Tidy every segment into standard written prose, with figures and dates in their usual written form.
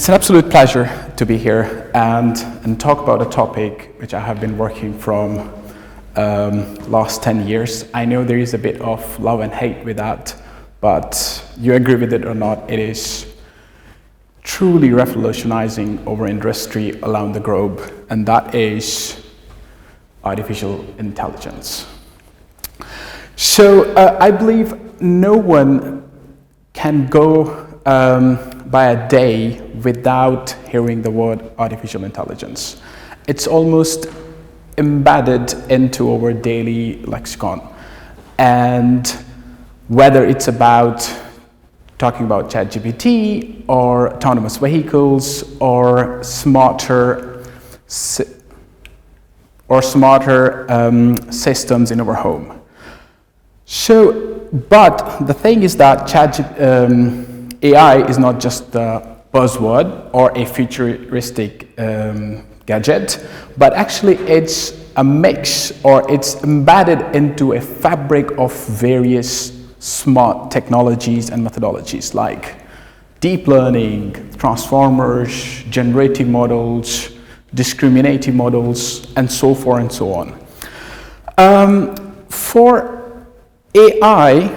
It's an absolute pleasure to be here and talk about a topic which I have been working from last 10 years. I know there is a bit of love and hate with that, but you agree with it or not, it is truly revolutionizing our industry around the globe, and that is artificial intelligence. So I believe no one can go by a day without hearing the word artificial intelligence. It's almost embedded into our daily lexicon. And whether it's about talking about ChatGPT or autonomous vehicles or smarter systems in our home. But the thing is that AI is not just a buzzword or a futuristic gadget, but actually it's a mix, or it's embedded into a fabric of various smart technologies and methodologies like deep learning, transformers, generative models, discriminative models, and so forth and so on. For AI,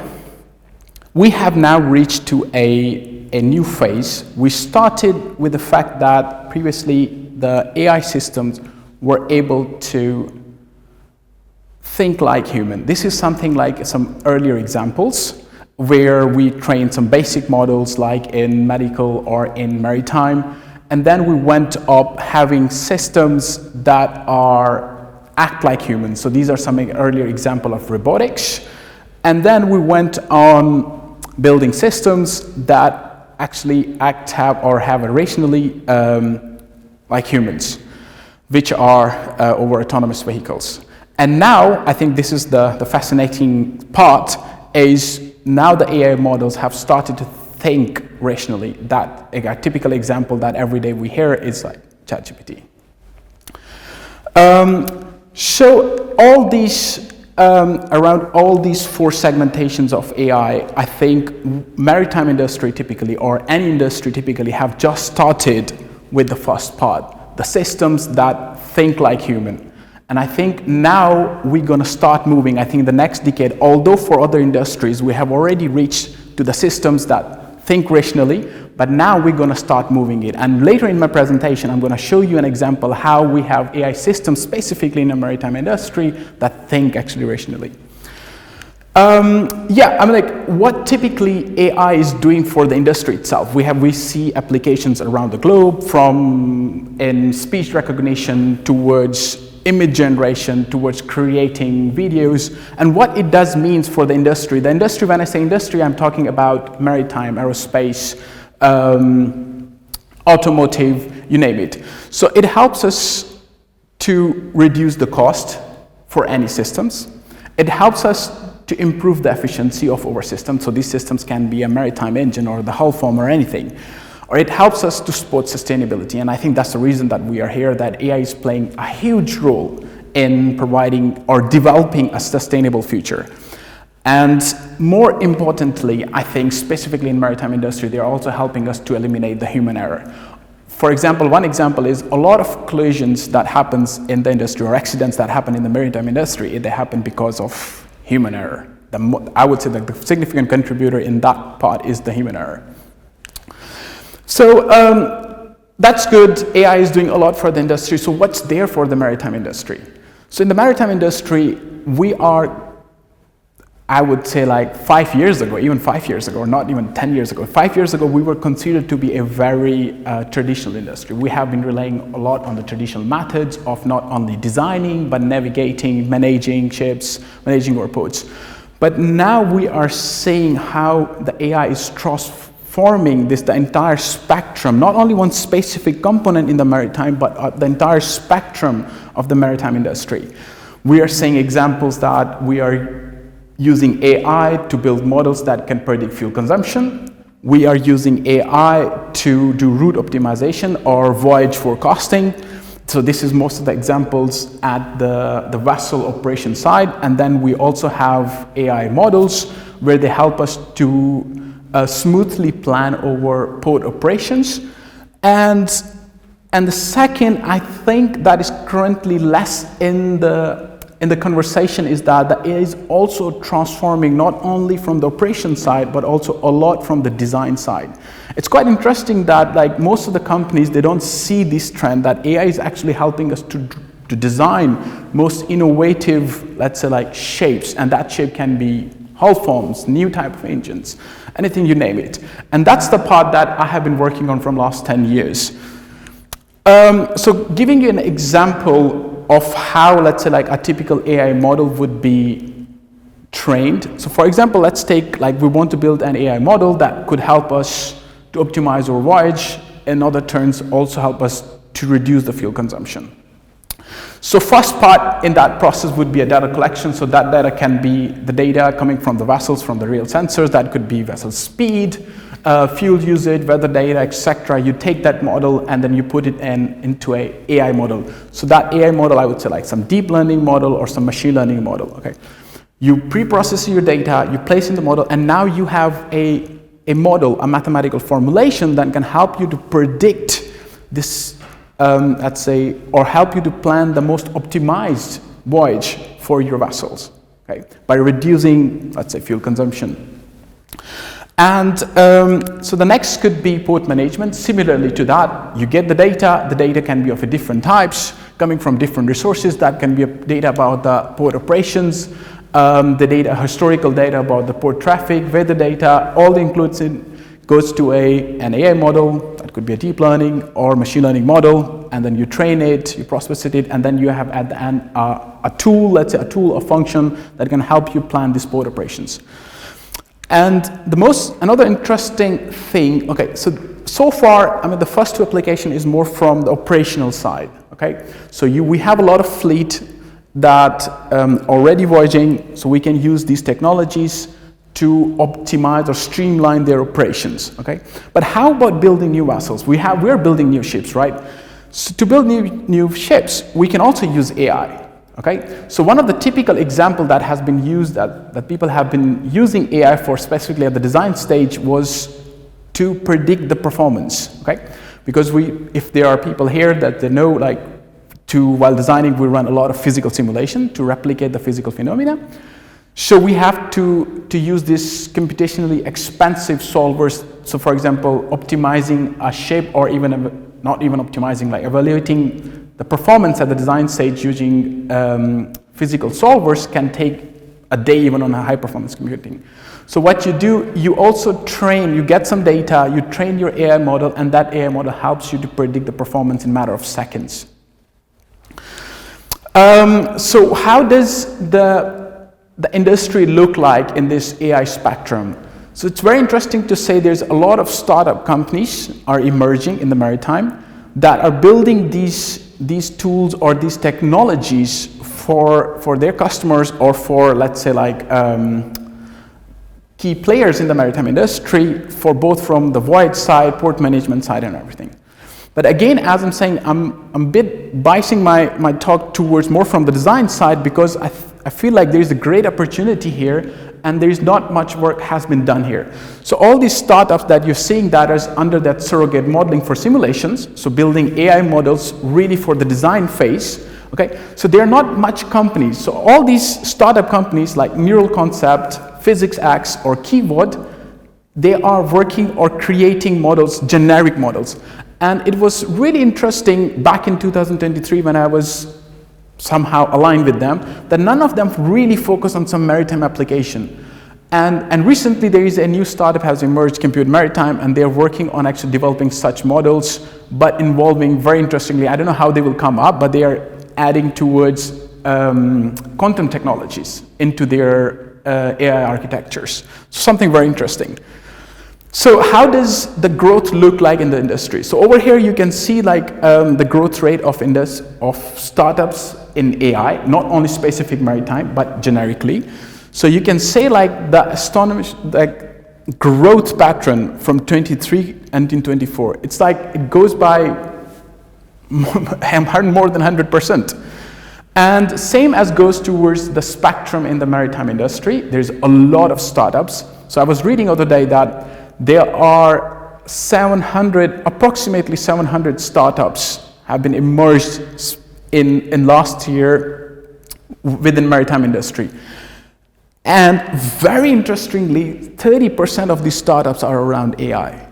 we have now reached to a new phase. We started with the fact that previously the AI systems were able to think like human. This is something like some earlier examples where we trained some basic models like in medical or in maritime, and then we went up having systems that act like humans. So these are some earlier examples of robotics. And then we went on building systems that actually have a rationally like humans, which are our autonomous vehicles. And now, I think this is the fascinating part, is now the AI models have started to think rationally. That a typical example that every day we hear is like ChatGPT. So all these around all these four segmentations of AI, I think maritime industry typically, or any industry typically, have just started with the first part, the systems that think like human. And I think now we're going to start moving, I think the next decade, although for other industries we have already reached to the systems that think rationally, but now we're going to start moving it. And later in my presentation, I'm going to show you an example how we have AI systems specifically in the maritime industry that think actually rationally. What typically AI is doing for the industry itself. We see applications around the globe, from in speech recognition towards image generation, towards creating videos, and what it does means for the industry. The industry, when I say industry, I'm talking about maritime, aerospace, automotive, you name it. So it helps us to reduce the cost for any systems. It helps us to improve the efficiency of our system. So these systems can be a maritime engine or the hull form or anything. Or it helps us to support sustainability. And I think that's the reason that we are here, that AI is playing a huge role in providing or developing a sustainable future. And more importantly, I think specifically in maritime industry, they're also helping us to eliminate the human error. For example, one example is a lot of collisions that happens in the industry, or accidents that happen in the maritime industry, they happen because of human error. I would say that the significant contributor in that part is the human error. So that's good. AI is doing a lot for the industry. So what's there for the maritime industry? So in the maritime industry, we are, I would say like 5 years ago, even 5 years ago, or not even 10 years ago. 5 years ago, we were considered to be a very traditional industry. We have been relying a lot on the traditional methods of not only designing, but navigating, managing ships, managing our ports. But now we are seeing how the AI is transforming the entire spectrum, not only one specific component in the maritime, but the entire spectrum of the maritime industry. We are seeing examples that we are using AI to build models that can predict fuel consumption. We are using AI to do route optimization or voyage forecasting. So this is most of the examples at the vessel operation side. And then we also have AI models where they help us to smoothly plan our port operations And the second, I think that is currently less in the conversation, is that the AI is also transforming not only from the operation side, but also a lot from the design side. It's quite interesting that like most of the companies, they don't see this trend that AI is actually helping us to design most innovative, let's say like shapes, and that shape can be hull forms, new type of engines, anything you name it. And that's the part that I have been working on from last 10 years. So giving you an example of how, let's say, like a typical AI model would be trained. So for example, let's take, like, we want to build an AI model that could help us to optimize our voyage, in other terms, also help us to reduce the fuel consumption. So first part in that process would be a data collection. So that data can be the data coming from the vessels, from the real sensors. That could be vessel speed, fuel usage, weather data, etc. You take that model and then you put it into an AI model. So that AI model, I would say like some deep learning model or some machine learning model. Okay, you pre-process your data, you place in the model, and now you have a model, a mathematical formulation that can help you to predict this, let's say, or help you to plan the most optimized voyage for your vessels, okay, by reducing, let's say, fuel consumption. And so the next could be port management. Similarly to that, you get the data can be of a different types, coming from different resources. That can be data about the port operations, the data, historical data about the port traffic, weather data, all includes goes to an AI model. That could be a deep learning or machine learning model, and then you train it, you process it, and then you have at the end a tool, let's say a tool, a function that can help you plan these port operations. And another interesting thing, okay, so far, I mean, the first two application is more from the operational side, okay? So we have a lot of fleet that already voyaging, so we can use these technologies to optimize or streamline their operations, okay? But how about building new vessels? We're building new ships, right? So to build new ships, we can also use AI. Okay, so one of the typical example that has been used, that people have been using AI for specifically at the design stage, was to predict the performance, okay? Because if there are people here that they know, like, while designing, we run a lot of physical simulation to replicate the physical phenomena. So we have to use these computationally expensive solvers. So for example, optimizing a shape, or even not even optimizing, like evaluating the performance at the design stage using physical solvers can take a day even on a high performance computing. So what you do, you also train, you get some data, you train your AI model, and that AI model helps you to predict the performance in a matter of seconds. So how does the industry look like in this AI spectrum? So it's very interesting to say there's a lot of startup companies are emerging in the maritime that are building these tools or these technologies for their customers, or for, let's say, like key players in the maritime industry, for both from the voyage side, port management side, and everything. But again, as I'm saying, I'm a bit biasing my talk towards more from the design side, because I feel like there's a great opportunity here, and there's not much work has been done here. So all these startups that you're seeing that is under that surrogate modeling for simulations, so building AI models really for the design phase, okay? So there are not much companies. So all these startup companies like Neural Concept, PhysicsX, or Keyword, they are working or creating models, generic models. And it was really interesting back in 2023 when I was somehow aligned with them, that none of them really focus on some maritime application. And recently there is a new startup has emerged, Compute Maritime, and they're working on actually developing such models, but involving, very interestingly, I don't know how they will come up, but they are adding towards quantum technologies into their AI architectures. So something very interesting. So how does the growth look like in the industry? So over here you can see like the growth rate of startups in AI, not only specific maritime, but generically. So you can say like the astonishing growth pattern from 23 until 24. It's like it goes by more than 100%. And same as goes towards the spectrum in the maritime industry. There's a lot of startups. So I was reading the other day that there are approximately 700 startups have been emerged in last year within maritime industry. And very interestingly, 30% of these startups are around AI.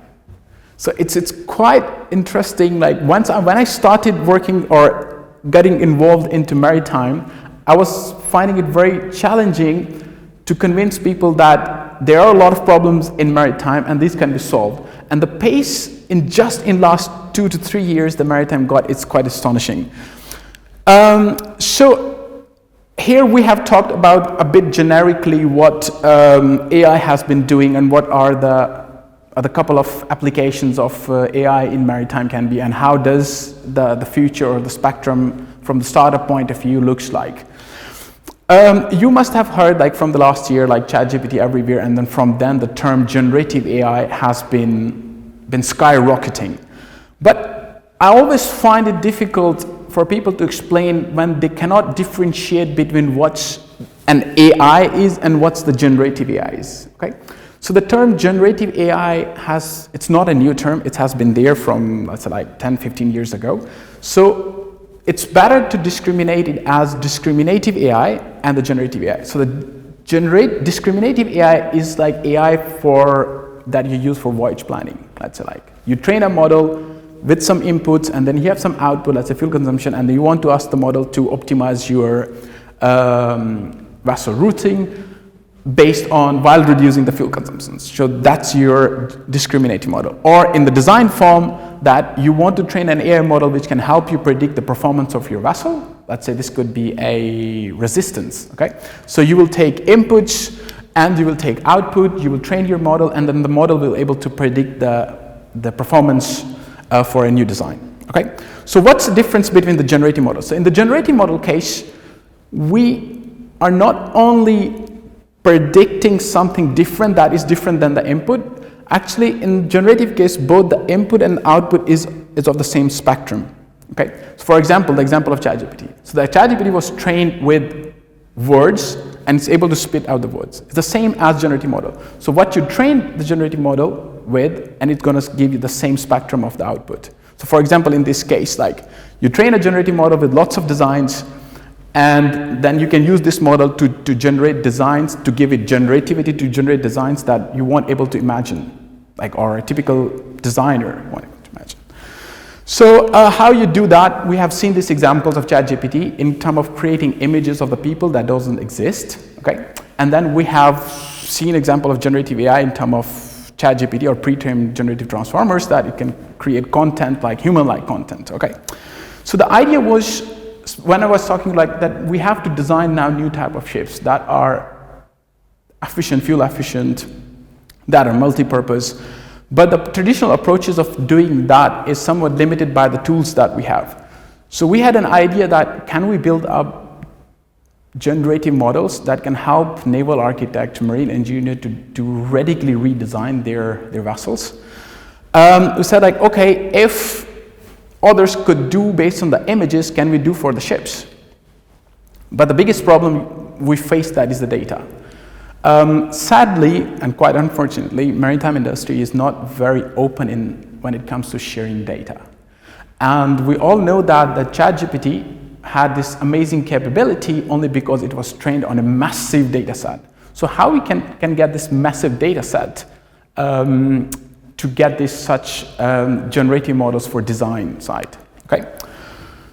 So it's quite interesting. Like when I started working or getting involved into maritime, I was finding it very challenging to convince people that there are a lot of problems in maritime and these can be solved. And the pace in last 2 to 3 years the maritime got, it's quite astonishing. So here we have talked about a bit generically what AI has been doing and what are the couple of applications of AI in maritime can be, and how does the future or the spectrum from the startup point of view looks like. You must have heard, like from the last year, like ChatGPT everywhere, and then from then the term generative AI has been skyrocketing. But I always find it difficult for people to explain when they cannot differentiate between what an AI is and what's the generative AI is. Okay, so the term generative AI it's not a new term. It has been there from, let's say, like 10, 15 years ago. So it's better to discriminate it as discriminative AI and the generative AI. So the discriminative AI is like AI that you use for voyage planning. Let's say like you train a model with some inputs and then you have some output, let's say fuel consumption, and then you want to ask the model to optimize your vessel routing based on while reducing the fuel consumption. So that's your discriminative model. Or in the design form, that you want to train an AI model which can help you predict the performance of your vessel. Let's say this could be a resistance, okay? So you will take inputs and you will take output, you will train your model, and then the model will be able to predict the performance for a new design, okay? So what's the difference between the generative model? So in the generative model case, we are not only predicting something different that is different than the input. Actually, in generative case, both the input and output is of the same spectrum. Okay. So for example, the example of ChatGPT. So the ChatGPT was trained with words and it's able to spit out the words. It's the same as generative model. So what you train the generative model with, and it's going to give you the same spectrum of the output. So for example, in this case, like you train a generative model with lots of designs, and then you can use this model to generate designs, to give it generativity to generate designs that you weren't able to imagine, like, or a typical designer won't able to imagine. So how you do that, we have seen these examples of ChatGPT in terms of creating images of the people that doesn't exist, okay? And then we have seen example of generative AI in terms of ChatGPT or pre-trained generative transformers that it can create content like human-like content, okay? So the idea was, when I was talking like that, we have to design now new type of ships that are efficient, fuel efficient, that are multi-purpose. But the traditional approaches of doing that is somewhat limited by the tools that we have. So we had an idea that can we build up generative models that can help naval architects, marine engineers to radically redesign their vessels. We said like, okay, if others could do based on the images, can we do for the ships? But the biggest problem we face that is the data. Sadly, and quite unfortunately, maritime industry is not very open when it comes to sharing data. And we all know that the ChatGPT had this amazing capability only because it was trained on a massive data set. So how we can get this massive data set to get this such generative models for design side, okay?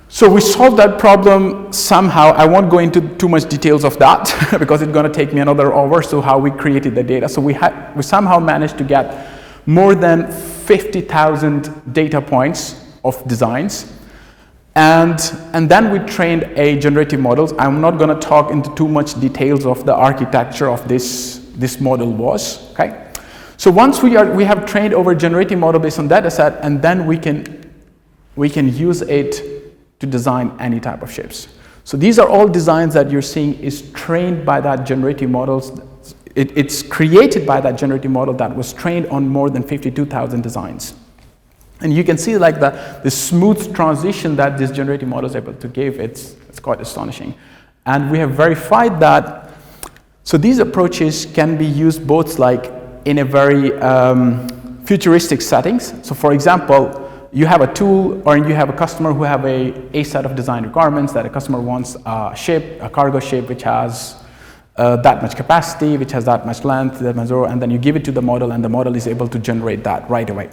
So we solved that problem somehow. I won't go into too much details of that because it's going to take me another hour. So how we created the data. So we somehow managed to get more than 50,000 data points of designs. And then we trained a generative models. I'm not going to talk into too much details of the architecture of this model was, okay? So once we have trained over generative model based on data set, and then we can use it to design any type of ships. So these are all designs that you're seeing is trained by that generative models. It's created by that generative model that was trained on more than 52,000 designs. And you can see like the smooth transition that this generative model is able to give. It's quite astonishing. And we have verified that. So these approaches can be used both like in a very futuristic settings. So for example, you have a tool or you have a customer who have a set of design requirements that a customer wants a ship, a cargo ship which has that much capacity, which has that much length, that much, and then you give it to the model and the model is able to generate that right away.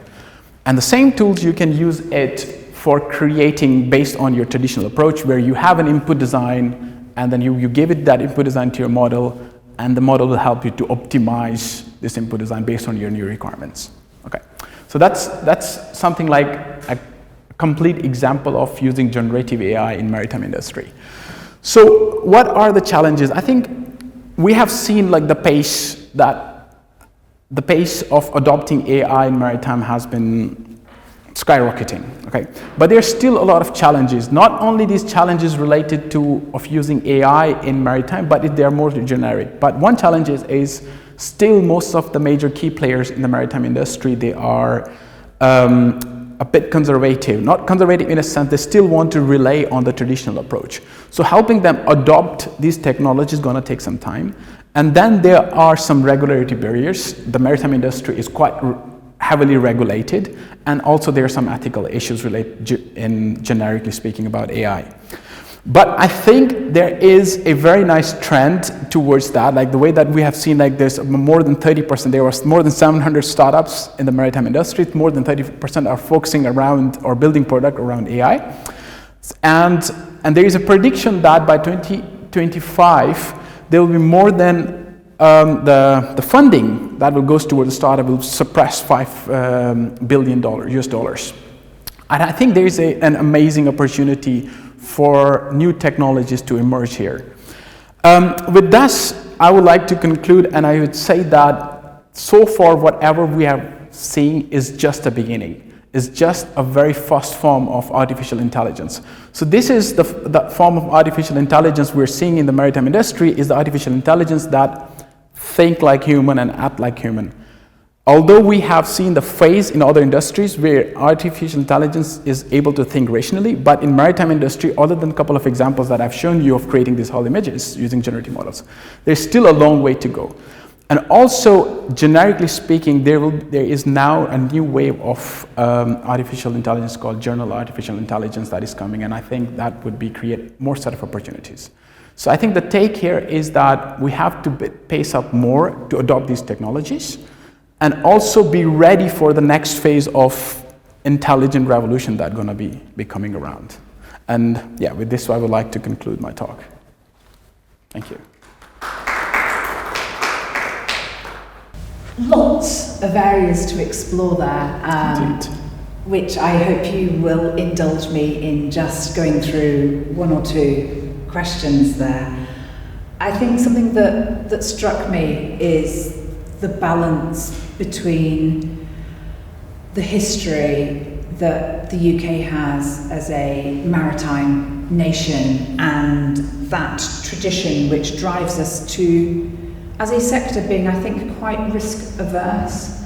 And the same tools, you can use it for creating based on your traditional approach where you have an input design and then you give it that input design to your model and the model will help you to optimize this input design based on your new requirements. Okay, so that's something like a complete example of using generative AI in maritime industry. So what are the challenges? I think we have seen like the pace of adopting AI in maritime has been skyrocketing, okay? But there's still a lot of challenges. Not only these challenges related to of using AI in maritime, but they are more generic. But one challenge is still most of the major key players in the maritime industry, they are a bit conservative. Not conservative in a sense, they still want to rely on the traditional approach. So helping them adopt these technologies is gonna take some time. And then there are some regulatory barriers. The maritime industry is quite heavily regulated, and also there are some ethical issues related in generically speaking about AI. But I think there is a very nice trend towards that, like the way that we have seen, like there's more than 30%, there was more than 700 startups in the maritime industry, more than 30% are focusing around or building product around AI. And there is a prediction that by 2025, there will be more than the funding that will go towards the startup will suppress $5 billion US dollars. And I think there is an amazing opportunity for new technologies to emerge here. With this, I would like to conclude, and I would say that so far whatever we have seen is just a beginning. It's just a very first form of artificial intelligence. So this is the form of artificial intelligence we're seeing in the maritime industry is the artificial intelligence that think like human and act like human. Although we have seen the phase in other industries where artificial intelligence is able to think rationally, but in maritime industry, other than a couple of examples that I've shown you of creating these whole images using generative models, there's still a long way to go. And also, generically speaking, there is now a new wave of artificial intelligence called general artificial intelligence that is coming, and I think that would create more set of opportunities. So I think the take here is that we have to pace up more to adopt these technologies and also be ready for the next phase of intelligent revolution that's going to be coming around. And yeah, with this, I would like to conclude my talk. Thank you. Lots of areas to explore there, which I hope you will indulge me in just going through one or two questions there. I think something that struck me is the balance between the history that the UK has as a maritime nation and that tradition which drives us to, as a sector, being, I think, quite risk averse.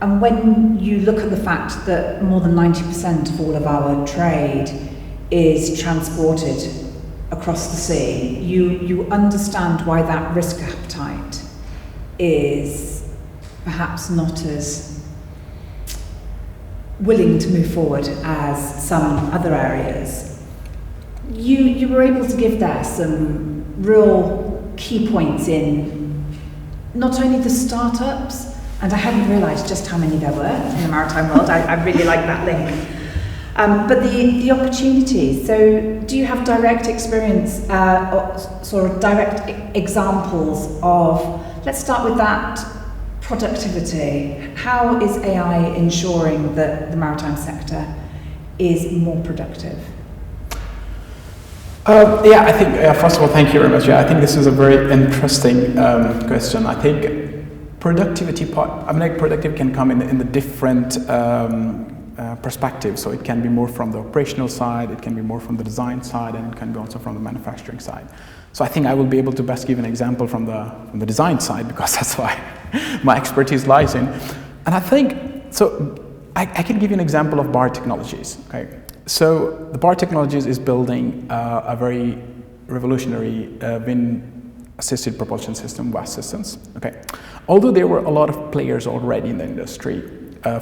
And when you look at the fact that more than 90% of all of our trade is transported across the sea, you understand why that risk appetite is perhaps not as willing to move forward as some other areas. You were able to give there some real key points in not only the startups, and I hadn't realised just how many there were in the maritime world, I really like that link, but the opportunities. So do you have direct experience or sort of direct examples of, let's start with that, productivity. How is AI ensuring that the maritime sector is more productive? Yeah, I think, first of all, thank you very much. Yeah, I think this is a very interesting question. I think productivity part, productivity can come in the different perspectives. So it can be more from the operational side, it can be more from the design side, and it can be also from the manufacturing side. So I think I will be able to best give an example from the design side, because that's why my expertise lies in. And I think, so I can give you an example of BAR Technologies, okay? So the BAR Technologies is building a very revolutionary wind-assisted propulsion system, WASS systems, okay? Although there were a lot of players already in the industry,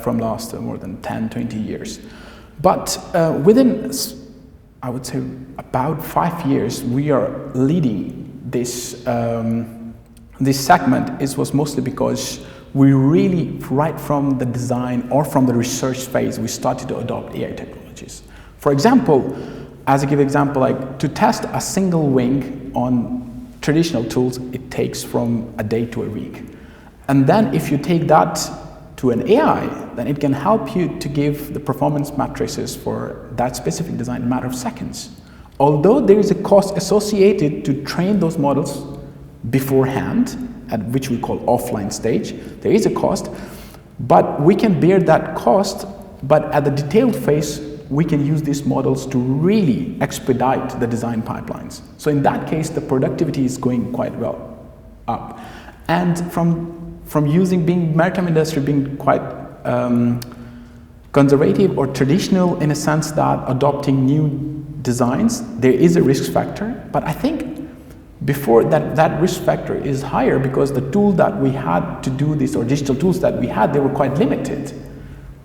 from last more than 10, 20 years. But within, I would say, about 5 years, we are leading this, this segment. It was mostly because we really, right from the design or from the research phase, we started to adopt AI technologies. For example, as a give example, like to test a single wing on traditional tools, it takes from a day to a week. And then if you take that to an AI, then it can help you to give the performance matrices for that specific design in a matter of seconds. Although there is a cost associated to train those models beforehand, at which we call offline stage, there is a cost, but we can bear that cost, but at the detailed phase, we can use these models to really expedite the design pipelines. So in that case, the productivity is going quite well up. And from using maritime industry being quite conservative or traditional in a sense that adopting new designs, there is a risk factor. But I think before that risk factor is higher because the tool that we had to do this, or digital tools that we had, they were quite limited.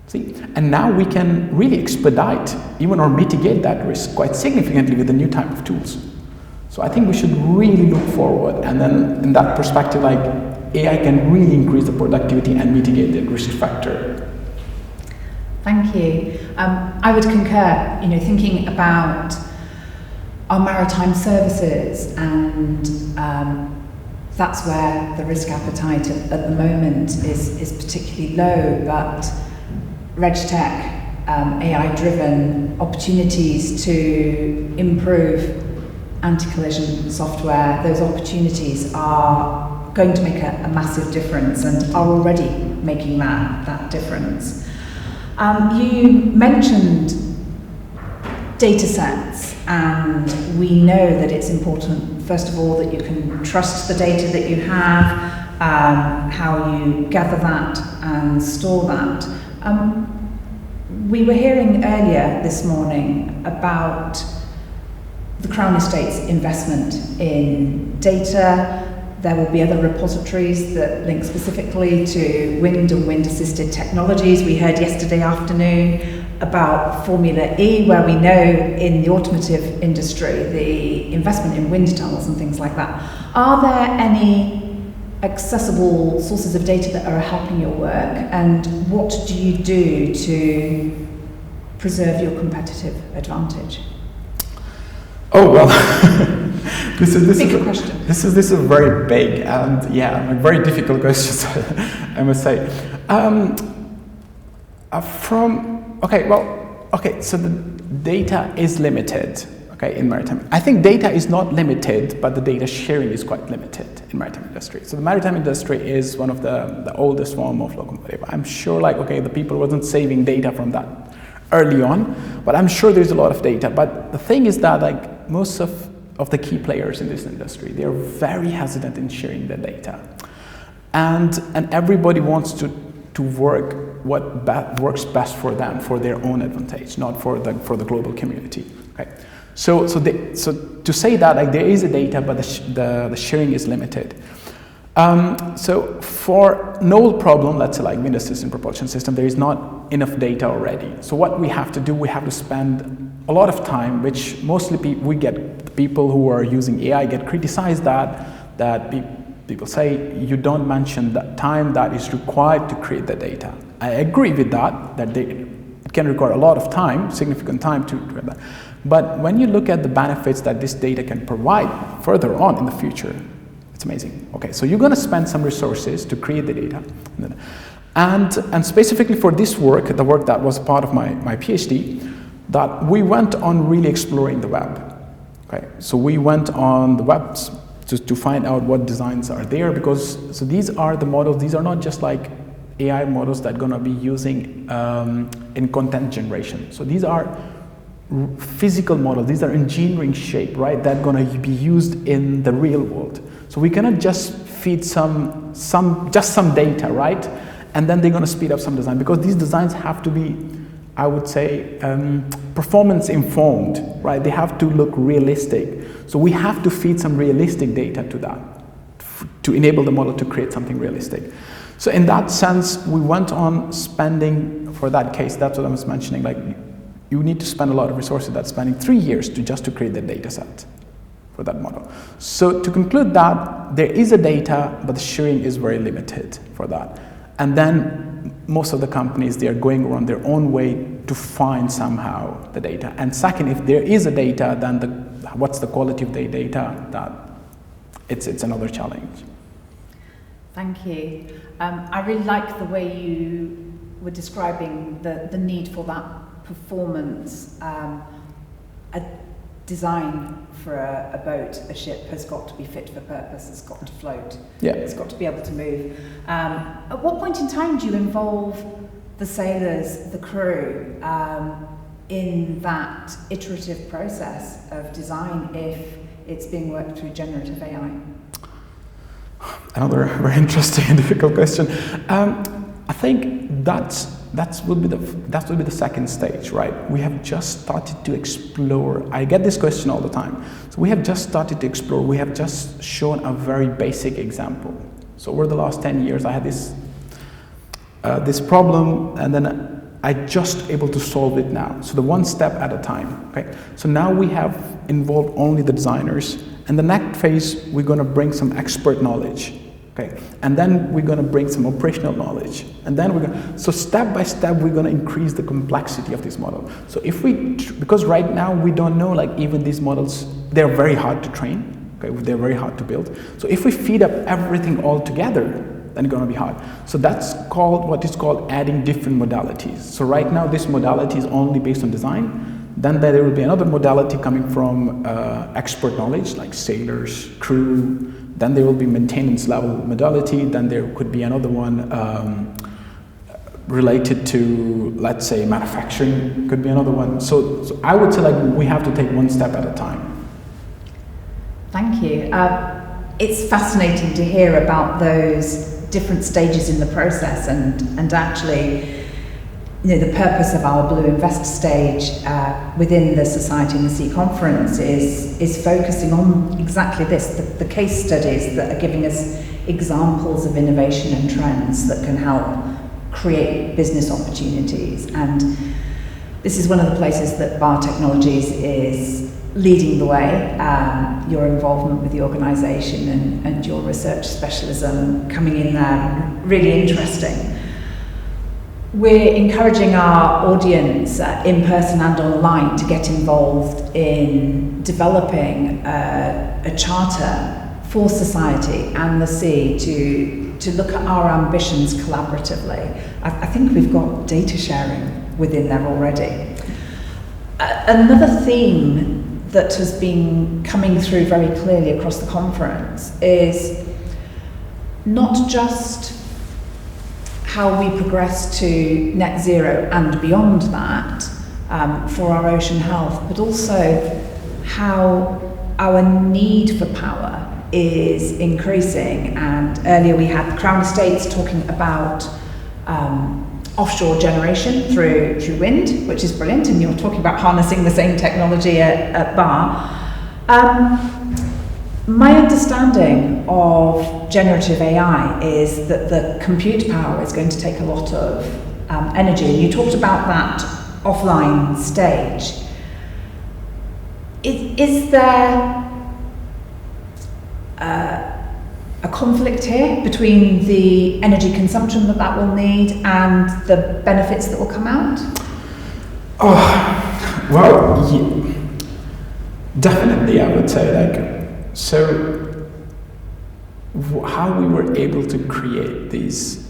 See, and now we can really expedite even or mitigate that risk quite significantly with the new type of tools. So I think we should really look forward, and then in that perspective, like AI can really increase the productivity and mitigate the risk factor. Thank you. I would concur, thinking about our maritime services, and that's where the risk appetite at the moment is particularly low, but RegTech, AI-driven opportunities to improve anti-collision software, those opportunities are going to make a massive difference and are already making that difference. You mentioned data sets, and we know that it's important, first of all, that you can trust the data that you have, how you gather that and store that. We were hearing earlier this morning about the Crown Estate's investment in data. There will be other repositories that link specifically to wind and wind-assisted technologies. We heard yesterday afternoon about Formula E, where we know in the automotive industry the investment in wind tunnels and things like that. Are there any accessible sources of data that are helping your work, and what do you do to preserve your competitive advantage? Oh well, this is a very big and very difficult question, I must say. So the data is limited. Okay, in maritime. I think data is not limited, but the data sharing is quite limited in maritime industry. So the maritime industry is one of the oldest form of locomotive. I'm sure the people wasn't saving data from that early on, but I'm sure there's a lot of data. But the thing is that most of the key players in this industry, they're very hesitant in sharing their data. And everybody wants to work what works best for them, for their own advantage, not for the global community. Okay. So to say that there is a data, but the sharing is limited. So for no problem, let's say like wind assisted propulsion system, there is not enough data already. So what we have to do, we have to spend a lot of time, which mostly people who are using AI get criticized that people say you don't mention the time that is required to create the data. I agree with that it can require a lot of time, significant time to create that. But when you look at the benefits that this data can provide further on in the future, it's amazing. Okay, so you're going to spend some resources to create the data. And specifically for this work, the work that was part of my PhD, that we went on really exploring the web. Okay, so we went on the web to find out what designs are there, because so these are the models, these are not just like AI models that are going to be using in content generation. So these are physical models, these are engineering shape, right, that are going to be used in the real world. So we cannot just feed some data, right, and then they're going to speed up some design, because these designs have to be, I would say, performance informed, right? They have to look realistic. So we have to feed some realistic data to that to enable the model to create something realistic. So in that sense, we went on spending, for that case, that's what I was mentioning, like you need to spend a lot of resources. That's spending 3 years to create the data set for that model. So to conclude that, there is a data, but the sharing is very limited for that. And then most of the companies, they are going around their own way to find somehow the data. And second, if there is a data, then what's the quality of the data? That it's another challenge. Thank you. I really like the way you were describing the need for that performance. A design for a boat, a ship, has got to be fit for purpose. It's got to float. Yeah. It's got to be able to move. At what point in time do you involve the sailors, the crew, in that iterative process of design if it's being worked through generative AI? Another very interesting and difficult question. I think that would be the second stage, right? We have just started to explore. I get this question all the time. So we have just started to explore. We have just shown a very basic example. So over the last 10 years, I had this problem, and then I just able to solve it now. So the one step at a time. Okay. So now we have involved only the designers, and the next phase we're going to bring some expert knowledge. Okay, and then we're going to bring some operational knowledge, and then so step by step we're going to increase the complexity of this model. So because right now we don't know, like even these models, they're very hard to train. Okay, they're very hard to build. So if we feed up everything all together, then it's going to be hard. So that's what is called adding different modalities. So right now this modality is only based on design. Then there will be another modality coming from expert knowledge, like sailors, crew. Then there will be maintenance level modality. Then there could be another one related to, let's say, manufacturing. Could be another one. So I would say like we have to take one step at a time. Thank you. It's fascinating to hear about those different stages in the process, and actually, the purpose of our Blue Invest stage within the Society and the Sea conference is focusing on exactly this, the case studies that are giving us examples of innovation and trends that can help create business opportunities. And this is one of the places that Bar Technologies is leading the way. Your involvement with the organisation and your research specialism coming in there, really interesting. We're encouraging our audience in person and online to get involved in developing a charter for society and the sea to look at our ambitions collaboratively. I think we've got data sharing within there already. Another theme that has been coming through very clearly across the conference is not just how we progress to net zero and beyond that for our ocean health, but also how our need for power is increasing. And earlier we had the Crown Estates talking about offshore generation through wind, which is brilliant, and you're talking about harnessing the same technology at Bar. My understanding of generative AI is that the compute power is going to take a lot of energy, and you talked about that offline stage. Is there a conflict here between the energy consumption that will need and the benefits that will come out? Oh, well, yeah. Definitely, I would say, so how we were able to create these,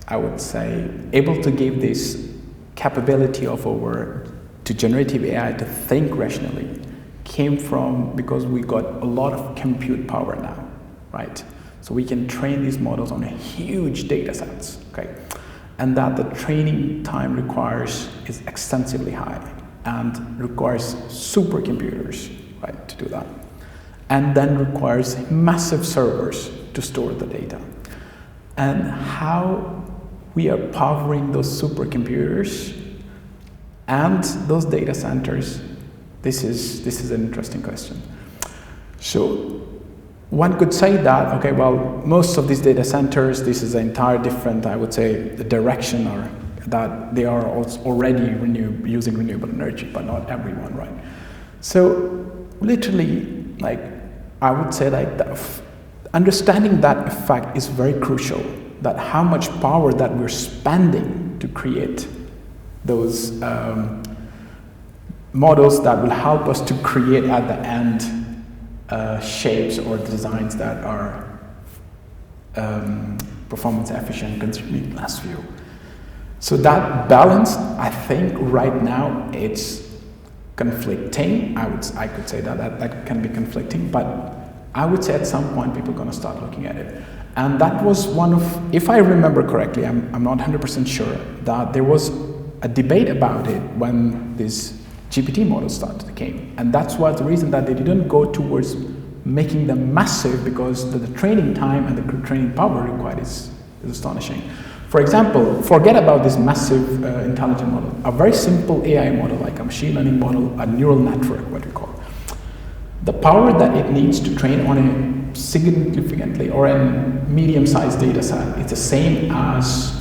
I would say, able to give this capability to generative AI to think rationally came from because we got a lot of compute power now, right? So we can train these models on huge data sets, okay? And that the training time is extensively high and requires supercomputers, right, to do that. And then requires massive servers to store the data. And how we are powering those supercomputers and those data centers, this is an interesting question. So one could say that, okay, well, most of these data centers, this is an entire different, I would say, the direction, or that they are already using renewable energy, but not everyone, right? So literally, like, I would say like understanding that effect is very crucial, that how much power that we're spending to create those models that will help us to create at the end shapes or designs that are performance efficient, consuming less fuel. So that balance, I think right now it's conflicting. I could say that can be conflicting, but I would say at some point people are going to start looking at it. And that was one of, if I remember correctly, I'm not 100% sure, that there was a debate about it when these GPT models started to came. And that's what the reason that they didn't go towards making them massive, because the training time and the training power required is astonishing. For example, forget about this massive intelligent model. A very simple AI model, like a machine learning model, a neural network, what we call. The power that it needs to train on a significantly or a medium-sized data set is the same as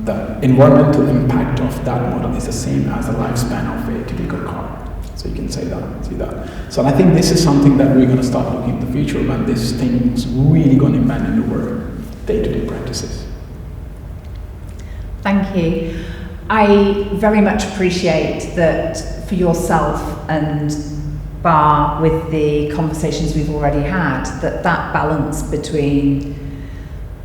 the environmental impact of that model is the same as the lifespan of a typical car. So you can say that, see that. So I think this is something that we're going to start looking in the future when this thing is really going to embed into our day-to-day practices. Thank you. I very much appreciate that for yourself and Bar, with the conversations we've already had, that balance between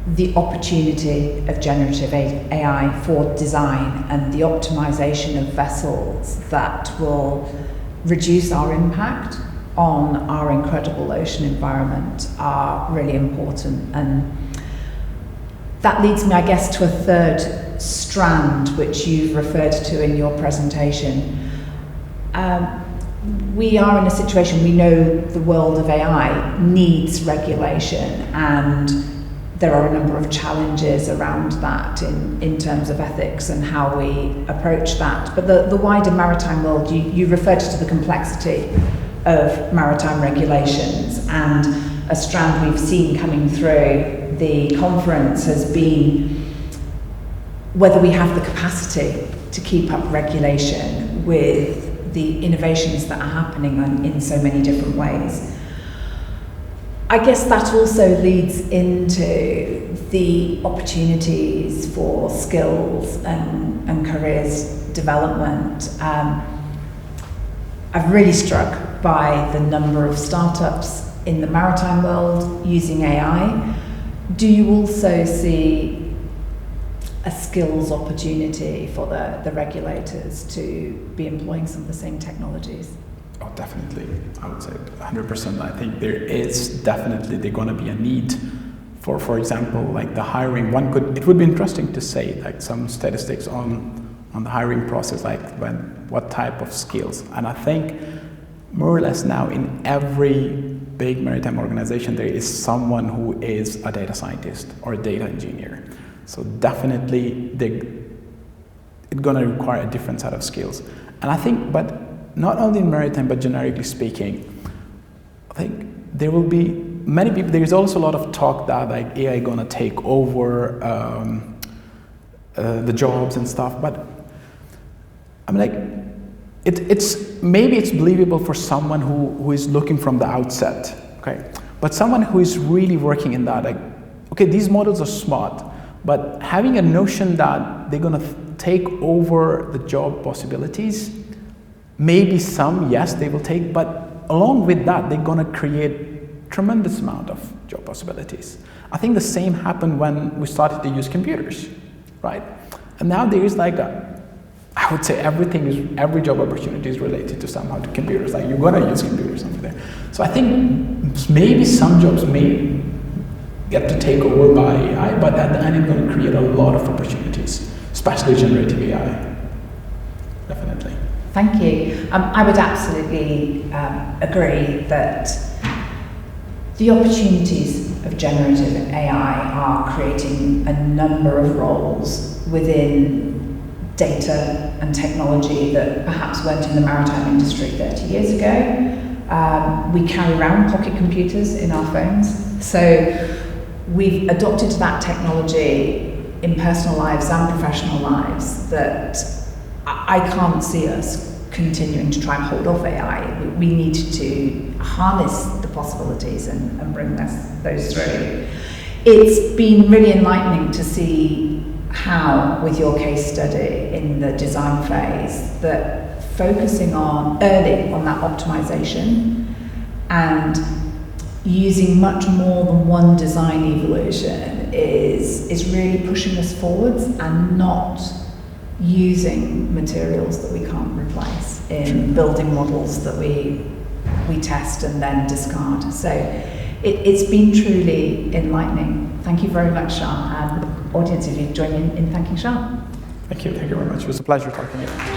the opportunity of generative AI for design and the optimization of vessels that will reduce our impact on our incredible ocean environment are really important. And that leads me, I guess, to a third strand, which you've referred to in your presentation. We are in a situation, we know the world of AI needs regulation, and there are a number of challenges around that in terms of ethics and how we approach that. But the wider maritime world, you referred to the complexity of maritime regulations, and a strand we've seen coming through the conference has been whether we have the capacity to keep up regulation with the innovations that are happening in so many different ways. I guess that also leads into the opportunities for skills and careers development. I'm really struck by the number of startups in the maritime world using AI. Do you also see a skills opportunity for the regulators to be employing some of the same technologies? Oh, definitely. I would say 100%. I think there is definitely going to be a need for example, like the hiring. It would be interesting to say like some statistics on the hiring process, like what type of skills. And I think more or less now in every big maritime organization, there is someone who is a data scientist or a data engineer. So definitely it's going to require a different set of skills. And I think, but not only in maritime, but generically speaking, I think there will be many people, there is also a lot of talk that like AI going to take over the jobs and stuff, but I'm like, maybe it's believable for someone who is looking from the outset, okay? But someone who is really working in that, like, okay, these models are smart, but having a notion that they're going to take over the job possibilities, maybe some, yes, they will take, but along with that, they're going to create tremendous amount of job possibilities. I think the same happened when we started to use computers, right? And now there is like I would say every job opportunity is related to somehow to computers. Like you're going to use computers over there. So I think maybe some jobs may get to take over by AI, but at the end it's going to create a lot of opportunities, especially generative AI. Definitely. Thank you. I would absolutely agree that the opportunities of generative AI are creating a number of roles within data and technology that perhaps weren't in the maritime industry 30 years ago. We carry around pocket computers in our phones. So we've adopted that technology in personal lives and professional lives that I can't see us continuing to try and hold off AI. We need to harness the possibilities and bring those through. It's been really enlightening to see how, with your case study in the design phase, that focusing early on that optimization and using much more than one design evolution is really pushing us forwards, and not using materials that we can't replace in building models that we test and then discard. So it's been truly enlightening. Thank you very much, Shah, and audience, if you'd join me in thanking Shah. Thank you very much. It was a pleasure talking to you.